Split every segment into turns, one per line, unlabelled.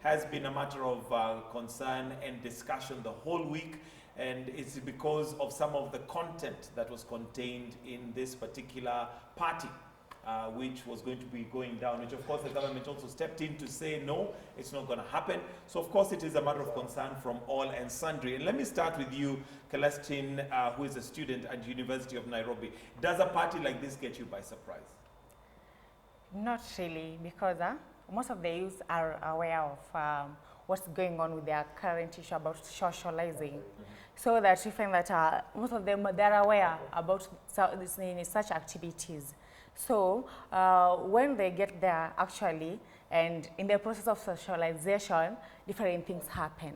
has been a matter of concern and discussion the whole week, and it's because of some of the content that was contained in this particular party. Which was going to be going down, which of course the government also stepped in to say no, it's not going to happen. So of course it is a matter of concern from all and sundry. And let me start with you, Celestine, who is a student at University of Nairobi. Does a party like this get you by surprise?
Not really, because most of the youth are aware of what's going on with their current issue about socializing. So that you find that most of them, they're aware about such activities. So when they get there actually, and in the process of socialization, different things happen.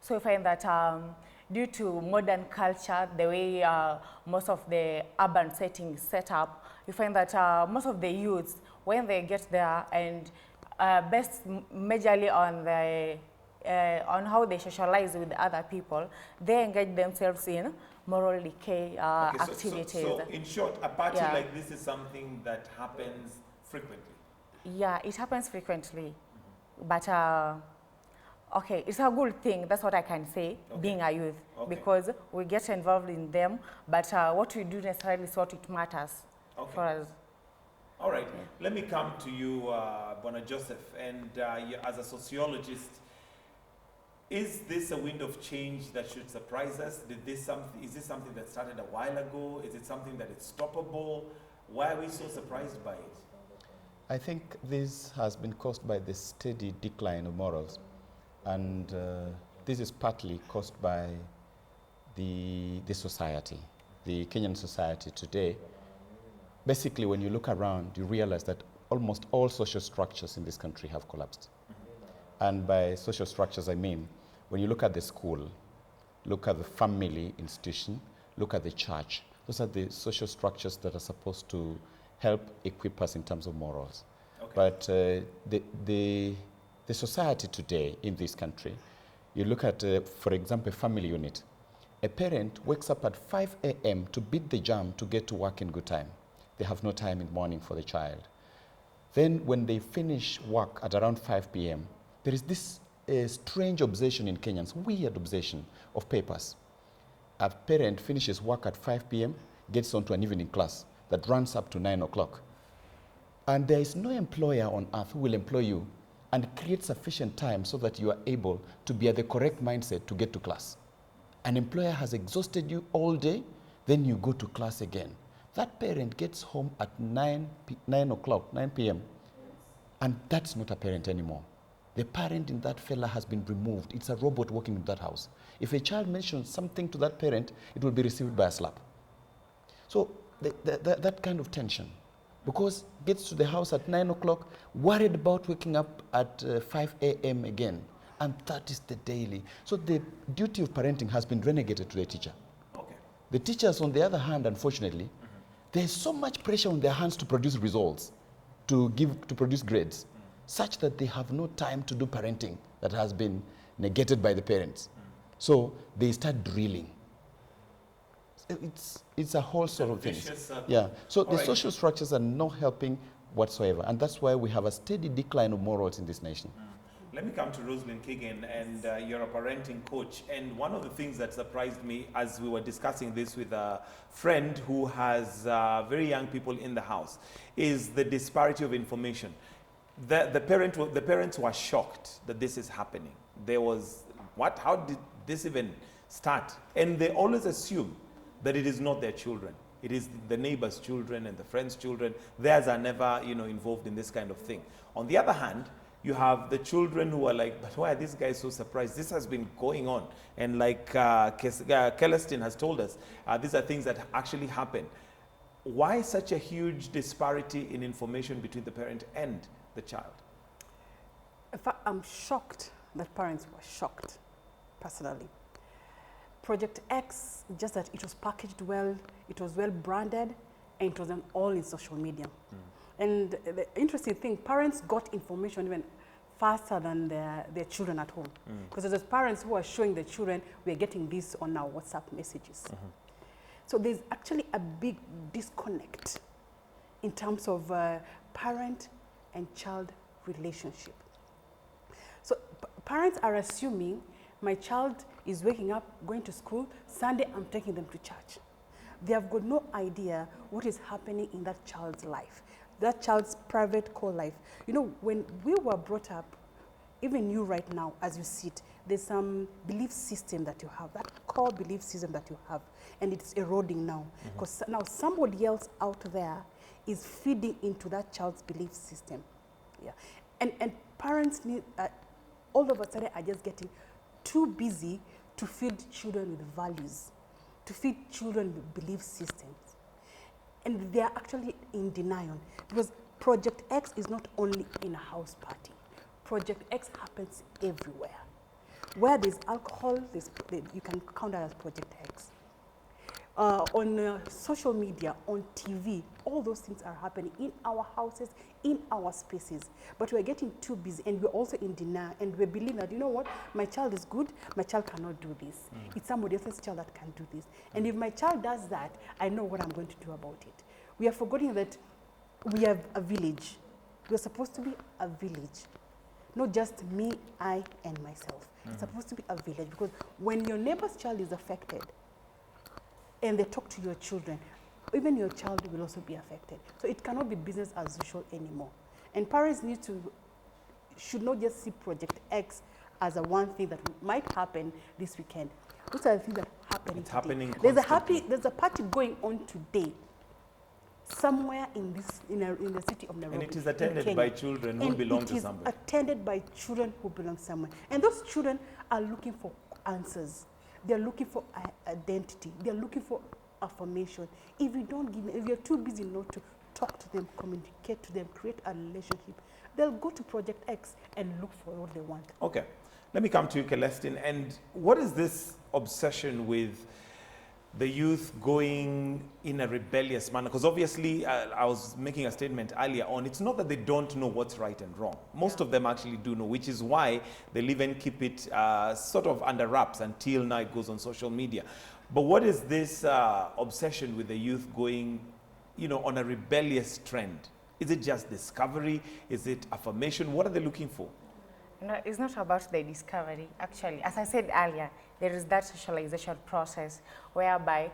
So we find that due to modern culture, the way most of the urban setting is set up, you find that most of the youths, when they get there and based majorly on the on how they socialize with other people, they engage themselves in moral decay activities.
So in short, a party like this is something that happens frequently?
Yeah, it happens frequently. But, okay, it's a good thing. That's what I can say, being a youth. Because we get involved in them, but what we do necessarily is what it matters for us.
All right. Let me come to you, Bwana Joseph, and you, as a sociologist, is this a wind of change that should surprise us? Is this something that started a while ago? Is it something that is stoppable? Why are we so surprised by it?
I think this has been caused by the steady decline of morals. And this is partly caused by the society, the Kenyan society today. Basically, when you look around, you realize that almost all social structures in this country have collapsed. And by social structures, I mean, when you look at the school, look at the family institution, look at the church, those are the social structures that are supposed to help equip us in terms of morals. But the society today in this country, you look at, for example, a family unit. A parent wakes up at 5 a.m. to beat the jam to get to work in good time. They have no time in the morning for the child. Then when they finish work at around 5 p.m., there is this strange obsession in Kenyans, weird obsession of papers. A parent finishes work at 5 p.m., gets onto an evening class that runs up to 9 o'clock. And there is no employer on earth who will employ you and create sufficient time so that you are able to be at the correct mindset to get to class. An employer has exhausted you all day, then you go to class again. That parent gets home at 9 p.m., and that's not a parent anymore. The parent in that fella has been removed. It's a robot working in that house. If a child mentions something to that parent, it will be received by a slap. So that kind of tension, because gets to the house at 9 o'clock, worried about waking up at 5 a.m. again. And that is the daily. So the duty of parenting has been relegated to the teacher. The teachers, on the other hand, unfortunately, there's so much pressure on their hands to produce results, to produce grades, such that they have no time to do parenting that has been negated by the parents. So they start drilling. It's a whole sort of thing. Yeah. So the social structures are not helping whatsoever, and that's why we have a steady decline of morals in this nation.
Let me come to Rosalind Kigen, and you're a parenting coach. And one of the things that surprised me as we were discussing this with a friend who has very young people in the house is the disparity of information. The parents were shocked that this is happening. There was, what? How did this even start? And they always assume that it is not their children. It is the neighbor's children and the friend's children. Theirs are never, involved in this kind of thing. On the other hand, you have the children who are like, but why are these guys so surprised? This has been going on. And like Celestine has told us, these are things that actually happen. Why such a huge disparity in information between the parent and the child?
In fact, I'm shocked that parents were shocked, personally. Project X, just that it was packaged well, it was well branded, and it was all in social media. And the interesting thing, parents got information even faster than their children at home. Because there's parents who are showing their children, we're getting this on our WhatsApp messages. So there's actually a big disconnect in terms of parent and child relationship. So Parents are assuming my child is waking up, going to school, Sunday I'm taking them to church. They have got no idea what is happening in that child's life, that child's private core life. You know, when we were brought up, even you right now, as you sit, there's some belief system that you have, that core belief system that you have, and it's eroding now. Because now somebody else out there is feeding into that child's belief system. Yeah. And parents need, all of a sudden are just getting too busy to feed children with values, to feed children with belief systems. And they are actually in denial, because Project X is not only in a house party. Project X happens everywhere. Where there's alcohol, you can count that as Project X. On social media, on TV, all those things are happening in our houses, in our spaces. But we're getting too busy, and we're also in denial, and we believe that, you know what, my child is good, my child cannot do this. It's somebody else's child that can do this. And if my child does that, I know what I'm going to do about it. We are forgetting that we have a village. We're supposed to be a village. Not just me, I, and myself. It's supposed to be a village, because when your neighbor's child is affected and they talk to your children, even your child will also be affected. So it cannot be business as usual anymore. And parents should not just see Project X as a one thing that might happen this weekend. Those are the things that are happening
It's
today.
happening
There's a party going on today, somewhere in the city of Nairobi.
And it is
in
attended
Kenya.
by children who
And
belong
it
to
is
somebody.
attended by children who belong somewhere. And those children are looking for answers. They're looking for identity. They're looking for affirmation. If you don't give them, if you're too busy not to talk to them, communicate to them, create a relationship, they'll go to Project X and look for what they want.
Okay, let me come to you, Celestine. And what is this obsession with the youth going in a rebellious manner? Because obviously, I was making a statement earlier on, it's not that they don't know what's right and wrong. Most of them actually do know, which is why they'll even keep it sort of under wraps until now it goes on social media. But what is this obsession with the youth going, you know, on a rebellious trend? Is it just discovery? Is it affirmation? What are they looking for?
No, it's not about the discovery, actually. As I said earlier, there is that socialization process whereby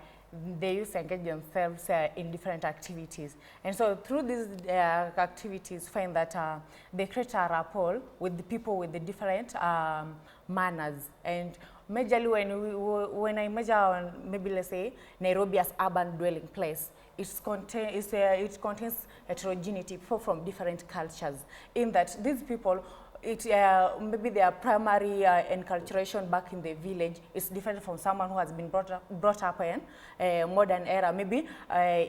they used to engage themselves in different activities. And so through these activities, find that they create a rapport with the people with the different manners. And majorly when I measure on, maybe let's say, Nairobi as urban dwelling place, it contains heterogeneity, people from different cultures, in that these people, maybe their primary enculturation back in the village is different from someone who has been brought up in a modern era, maybe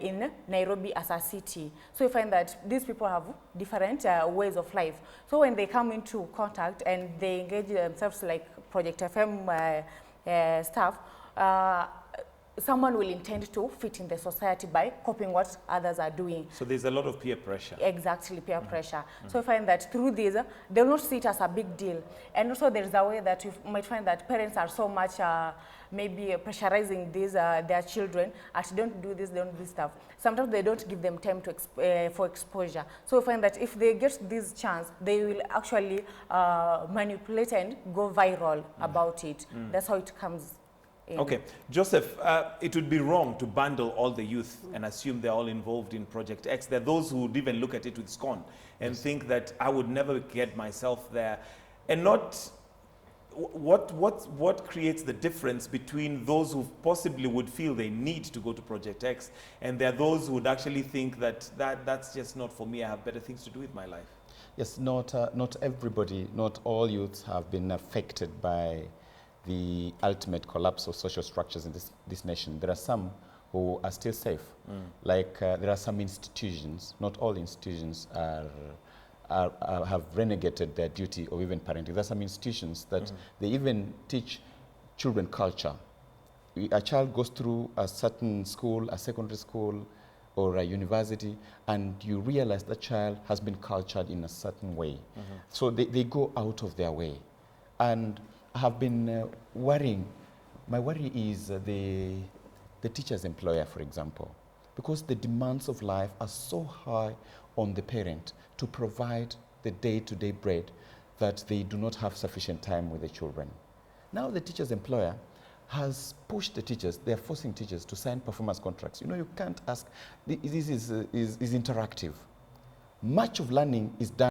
in Nairobi as a city. So you find that these people have different ways of life. So when they come into contact and they engage themselves like Project FM staff, someone will intend to fit in the society by copying what others are doing.
So there's a lot of peer pressure.
Exactly, peer pressure. So I find that through this, they'll not see it as a big deal. And also there's a way that you might find that parents are so much maybe pressurizing their children, don't do this, don't do this stuff. Sometimes they don't give them time to for exposure. So I find that if they get this chance, they will actually manipulate and go viral about it. That's how it comes.
Okay, Joseph, it would be wrong to bundle all the youth and assume they're all involved in Project X. There are those who would even look at it with scorn and think that I would never get myself there. And not what creates the difference between those who possibly would feel they need to go to Project X, and there are those who would actually think that that's just not for me, I have better things to do with my life.
Yes, not everybody, not all youths have been affected by the ultimate collapse of social structures in this nation. There are some who are still safe. Like there are some institutions, not all institutions have renegated their duty of even parenting. There are some institutions that they even teach children culture. A child goes through a certain school, a secondary school, or a university, and you realize that child has been cultured in a certain way. So they go out of their way. And I have been worrying. My worry is the teacher's employer, for example, because the demands of life are so high on the parent to provide the day-to-day bread. that they do not have sufficient time with the children. Now the teacher's employer has pushed the teachers, they're forcing teachers to sign performance contracts. You know, you can't ask, this is interactive. Much of learning is done